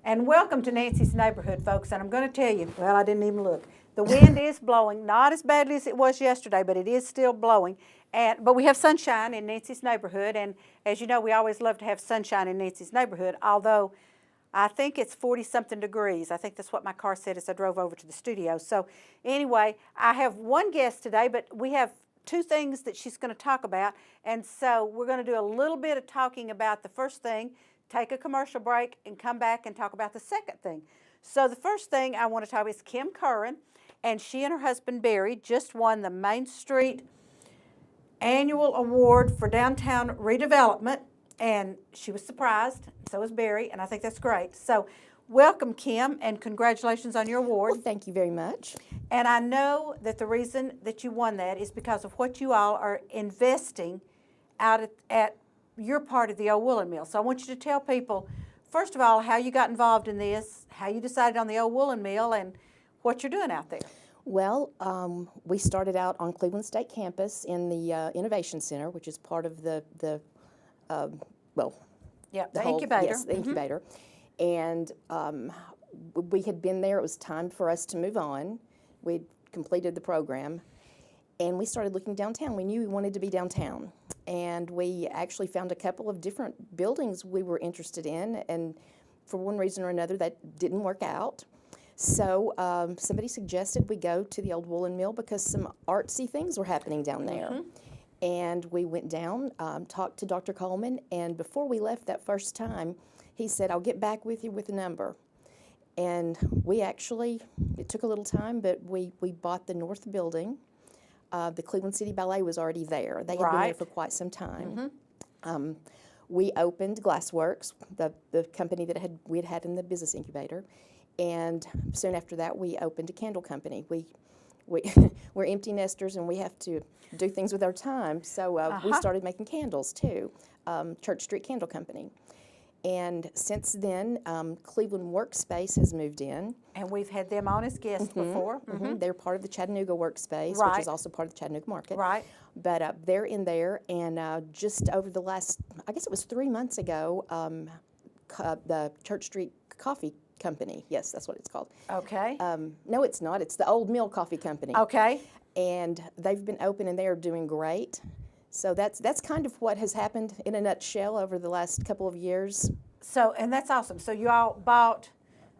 And welcome to Nancy's Neighborhood, folks. And I'm going to tell you, well, I didn't even look. The wind is blowing, not as badly as it was yesterday, but it is still blowing. But we have sunshine in Nancy's Neighborhood. And as you know, we always love to have sunshine in Nancy's Neighborhood, although I think it's 40-something degrees. I think that's what my car said as I drove over to the studio. So anyway, I have one guest today, but we have two things that she's going to talk about. And so we're going to do a little bit of talking about the first thing, take a commercial break, and come back and talk about the second thing. So the first thing I want to talk about is Kim Currin, and she and her husband Barry just won the Main Street Annual Award for Downtown Redevelopment, and she was surprised, so was Barry, and I think that's great. So welcome, Kim, and congratulations on your award. Well, thank you very much. And I know that the reason that you won that is because of what you all are investing out at your part of the old woolen mill. So I want you to tell people, first of all, how you got involved in this, how you decided on the old woolen mill, and what you're doing out there. Well, we started out on Cleveland State campus in the Innovation Center, which is part of the Incubator. Yes, the incubator. And we had been there. It was time for us to move on. We'd completed the program, and we started looking downtown. We knew we wanted to be downtown, and we actually found a couple of different buildings we were interested in, and for one reason or another, that didn't work out. So somebody suggested we go to the old woolen mill because some artsy things were happening down there. And we went down, talked to Dr. Coleman, and before we left that first time, he said, "I'll get back with you with a number." And we actually, it took a little time, but we bought the north building. The Cleveland City Ballet was already there. They had been there for quite some time. We opened Glassworks, the company that we had had in the business incubator. And soon after that, we opened a candle company. We're empty nesters, and we have to do things with our time. So we started making candles, too, Church Street Candle Company. And since then, Cleveland Workspace has moved in. And we've had them on as guests before. They're part of the Chattanooga Workspace, which is also part of the Chattanooga Market. Right. But they're in there, and just over the last, I guess it was 3 months ago, the Church Street Coffee Company. Yes, that's what it's called. Okay. No, it's not. It's the Old Mill Coffee Company. Okay. And they've been open, and they are doing great. So that's kind of what has happened in a nutshell over the last couple of years. So, and that's awesome. So you all bought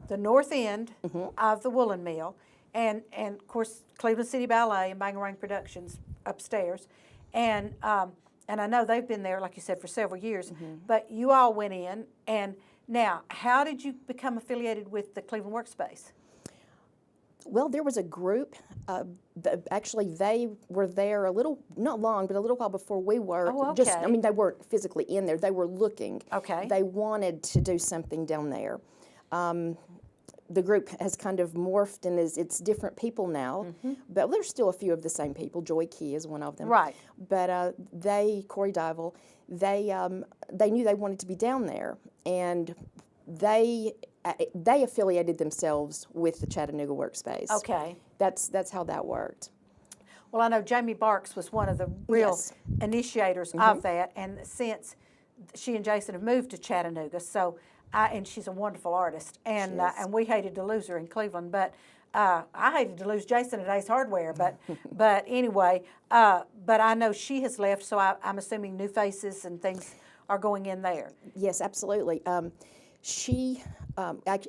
the north end of the woolen mill, and of course Cleveland City Ballet and Bangarang Productions upstairs, and I know they've been there, like you said, for several years. But you all went in, and now how did you become affiliated with the Cleveland Workspace? Well, there was a group. Actually, they were there a little, not long, but a little while before we were. Oh, okay. I mean, they weren't physically in there. They were looking. Okay. They wanted to do something down there. The group has kind of morphed, and it's different people now. But there's still a few of the same people. Joy Key is one of them. Right. But Corey Dival, they knew they wanted to be down there, and they affiliated themselves with the Chattanooga Workspace. Okay. That's how that worked. Well, I know Jamie Barks was one of the real initiators of that, and since she and Jason have moved to Chattanooga, so and she's a wonderful artist, and we hated to lose her in Cleveland, but I hated to lose Jason at Ace Hardware, but anyway, but I know she has left, so I'm assuming new faces and things are going in there. Yes, absolutely. She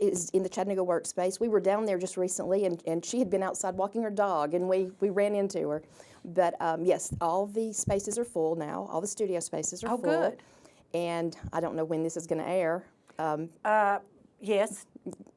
is in the Chattanooga Workspace. We were down there just recently, and she had been outside walking her dog, and we ran into her. But yes, all the spaces are full now. All the studio spaces are full. Oh, good. And I don't know when this is going to air. Yes,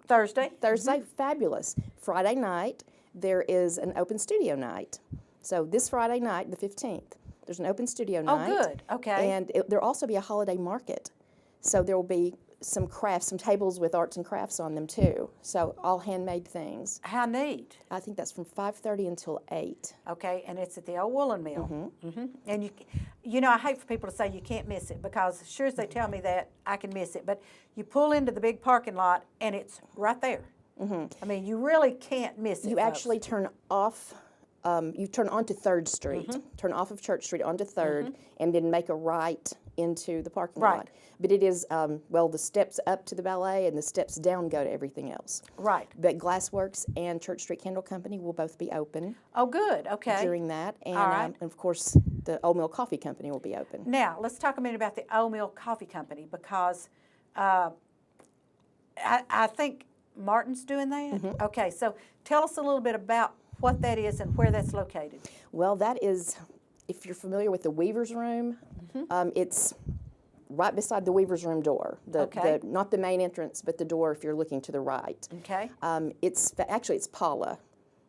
Thursday. Thursday, fabulous. Friday night, there is an open studio night. So this Friday night, the 15th, there's an open studio night. Oh, good. Okay. And there'll also be a holiday market. So there will be some crafts, some tables with arts and crafts on them too. So all handmade things. How neat. I think that's from 5:30 until 8. Okay, and it's at the old woolen mill. And you know, I hate for people to say you can't miss it, because as sure as they tell me that, I can miss it. But you pull into the big parking lot, and it's right there. I mean, you really can't miss it. You actually turn off you turn onto 3rd Street, turn off of Church Street onto 3rd, and then make a right into the parking Right. lot. But it is, well, the steps up to the ballet and the steps down go to everything else. Right. But Glassworks and Church Street Candle Company will both be open Oh, good. Okay. during that. And, All right. and of course, the Old Mill Coffee Company will be open. Now, let's talk a minute about the Old Mill Coffee Company because I think Martin's doing that. Okay, so tell us a little bit about what that is and where that's located. Well, that is, if you're familiar with the Weaver's Room, it's right beside the Weaver's Room door. Okay. Not the main entrance, but the door if you're looking to the right. Okay. It's Paula,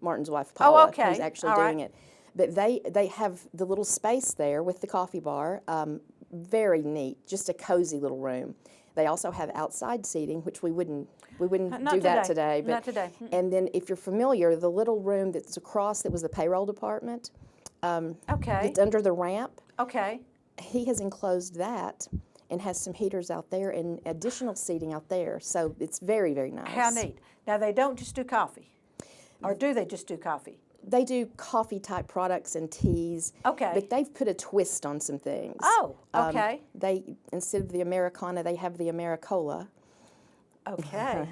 Martin's wife, Paula, okay. who's actually All doing right. it. But they have the little space there with the coffee bar. Very neat, just a cozy little room. They also have outside seating, which we wouldn't Not do that today. today. But, Not today. And then if you're familiar, the little room that's across that was the payroll department, Okay. it's under the ramp. Okay. He has enclosed that and has some heaters out there and additional seating out there. So it's very, very nice. How neat. Now, they don't just do coffee. Or do they just do coffee? They do coffee type products and teas. Okay. But they've put a twist on some things. Oh, okay. They instead of the Americana, they have the Americola. Okay.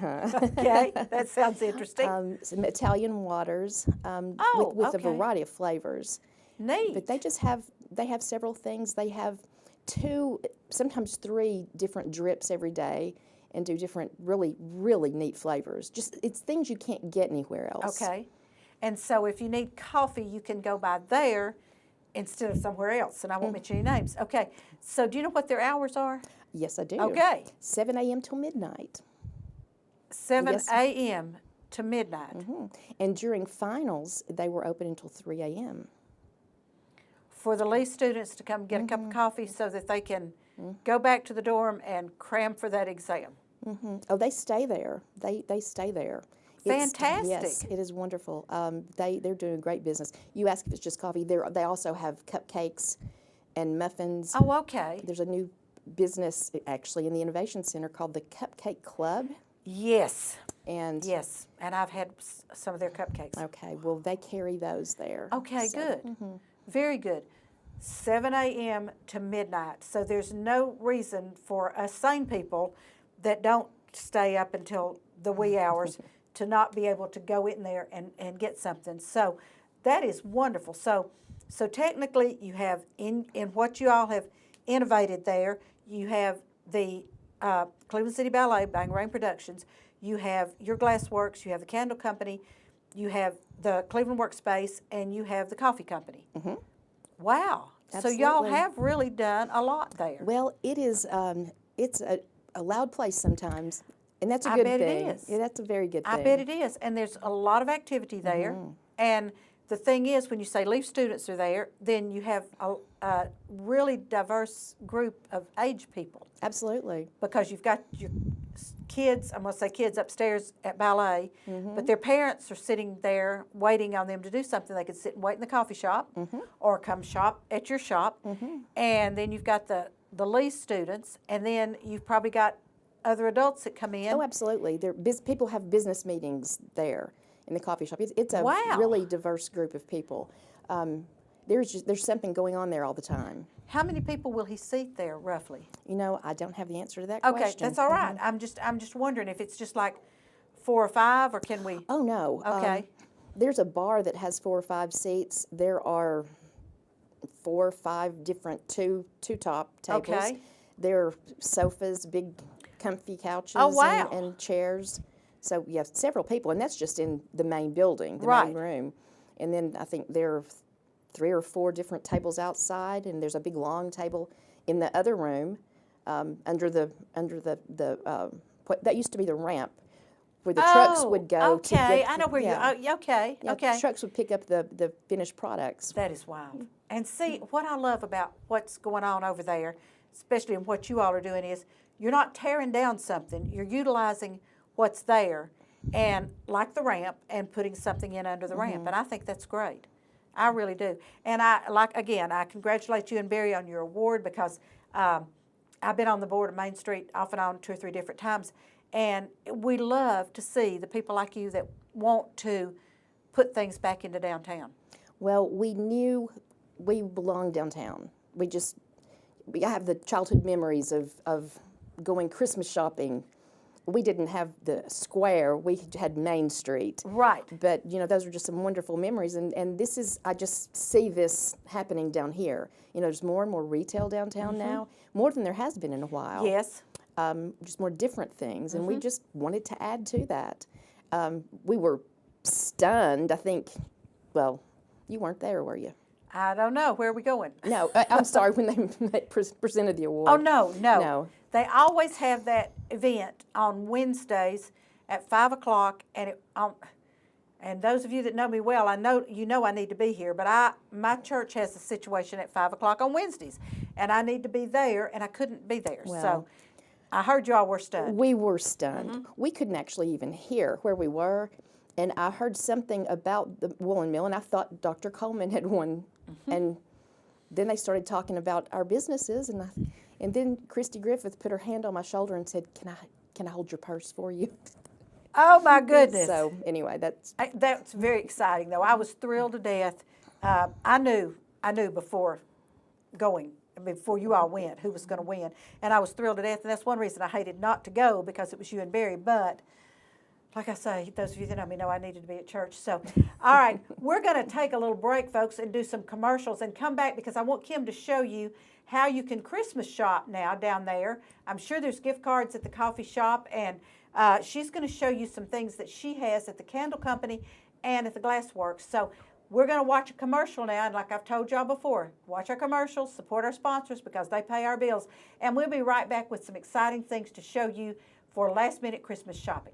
Okay. That sounds interesting. Some Italian waters Oh, with okay. a variety of flavors. Neat. But they have several things. They have 2, sometimes 3 different drips every day and do different really, really neat flavors. Just it's things you can't get anywhere else. Okay. And so if you need coffee, you can go by there instead of somewhere else. And I won't mention any names. Okay. So do you know what their hours are? Yes, I do. Okay. 7 a.m. till midnight. 7 Yes. a.m. to midnight. And during finals, they were open until 3 a.m. For the Lee students to come get a cup of coffee so that they can go back to the dorm and cram for that exam. Oh, they stay there. They stay there. Fantastic. Yes, it is wonderful. They're doing great business. You ask if it's just coffee. They also have cupcakes and muffins. Oh, okay. There's a new business actually in the Innovation Center called the Cupcake Club. Yes. And Yes. And I've had some of their cupcakes. okay, well they carry those there. Okay, So, good. Very good. 7 a.m. to midnight. So there's no reason for us sane people that don't stay up until the wee hours to not be able to go in there and get something. So that is wonderful. So technically you have in what you all have innovated there, you have the Cleveland City Ballet, Bang Rain Productions, you have your Glassworks, you have the Candle Company, you have the Cleveland Workspace, and you have the Coffee Company. Wow. So y'all Absolutely. have really done a lot there. Well, it is. It's a loud place sometimes, and that's a I good bet it thing. is. Yeah, that's a very good thing. I bet it is. And there's a lot of activity there. And the thing is, when you say Leaf students are there, then you have a really diverse group of age people Absolutely. because you've got your kids, I'm going to say kids upstairs at ballet, but their parents are sitting there waiting on them to do something. They could sit and wait in the coffee shop or come shop at your shop. And then you've got the Lee students, and then you've probably got other adults that come in. Oh, absolutely. People have business meetings there in the coffee shop. It's a Wow. really diverse group of people. There's something going on there all the time. How many people will he seat there roughly? You know, I don't have the answer to that Okay, question. that's all right. I'm just wondering if it's just like 4 or 5, or can we? Oh no. Okay. There's a bar that has 4 or 5 seats. There are 4 or 5 different two top tables. Okay. There are sofas, big comfy couches Oh, wow. and chairs. So you have several people, and that's just in the main building, the Right. main room. And then I think there are 3 or 4 different tables outside, and there's a big long table in the other room under the what that used to be the ramp where the trucks would go. to Okay, get I know where yeah. you. Okay, Yeah, okay. trucks would pick up the finished products. That is wild. And see, what I love about what's going on over there, especially in what you all are doing, is you're not tearing down something. You're utilizing what's there, and like the ramp, and putting something in under the ramp. And I think that's great. I really do. And I congratulate you and Barry on your award, because I've been on the board of Main Street off and on 2 or 3 different times, and we love to see the people like you that want to put things back into downtown. Well, we knew we belonged downtown. We have the childhood memories of going Christmas shopping. We didn't have the square, we had Main Street. Right. But, those are just some wonderful memories. And this is, I just see this happening down here. There's more and more retail downtown now, more than there has been in a while. Yes. Just more different things. And we just wanted to add to that. We were stunned, I think, well, you weren't there, were you? I don't know. Where are we going? No, I'm sorry, when they presented the award. Oh, no. No. They always have that event on Wednesdays at 5 o'clock, and those of you that know me well, I know I need to be here, but my church has a situation at 5 o'clock on Wednesdays, and I need to be there, and I couldn't be there. Well, so I heard y'all were stunned. We were stunned. We couldn't actually even hear where we were, and I heard something about the woolen mill, and I thought Dr. Coleman had won, and then they started talking about our businesses, and then Christy Griffith put her hand on my shoulder and said, "Can I hold your purse for you?" Oh, my goodness. So anyway, That's very exciting, though. I was thrilled to death. I knew before you all went who was going to win, and I was thrilled to death. And that's one reason I hated not to go, because it was you and Barry. But like I say, those of you that know me know I needed to be at church. So, all right, we're going to take a little break, folks, and do some commercials and come back, because I want Kim to show you how you can Christmas shop now down there. I'm sure there's gift cards at the coffee shop, and she's going to show you some things that she has at the Candle Company and at the Glass Works. So we're going to watch a commercial now, and like I've told y'all before, watch our commercials, support our sponsors, because they pay our bills. And we'll be right back with some exciting things to show you for last-minute Christmas shopping.